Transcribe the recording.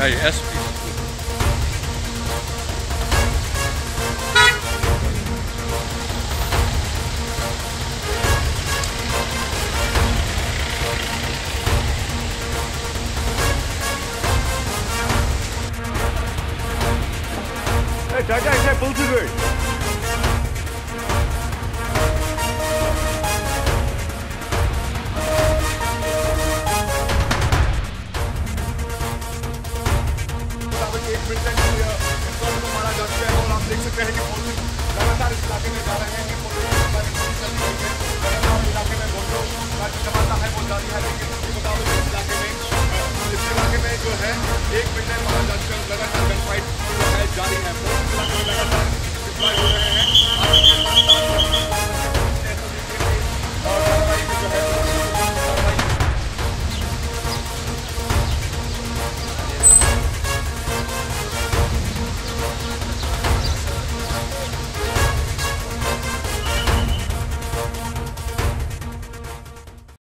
Hey, SP. Hey, Tata, pull through it. देख सकते हैं कि पुलिस लगातार इस इलाके में जा रहे हैं कि इलाके में जमाता है वो जारी है, लेकिन इस इलाके में जो है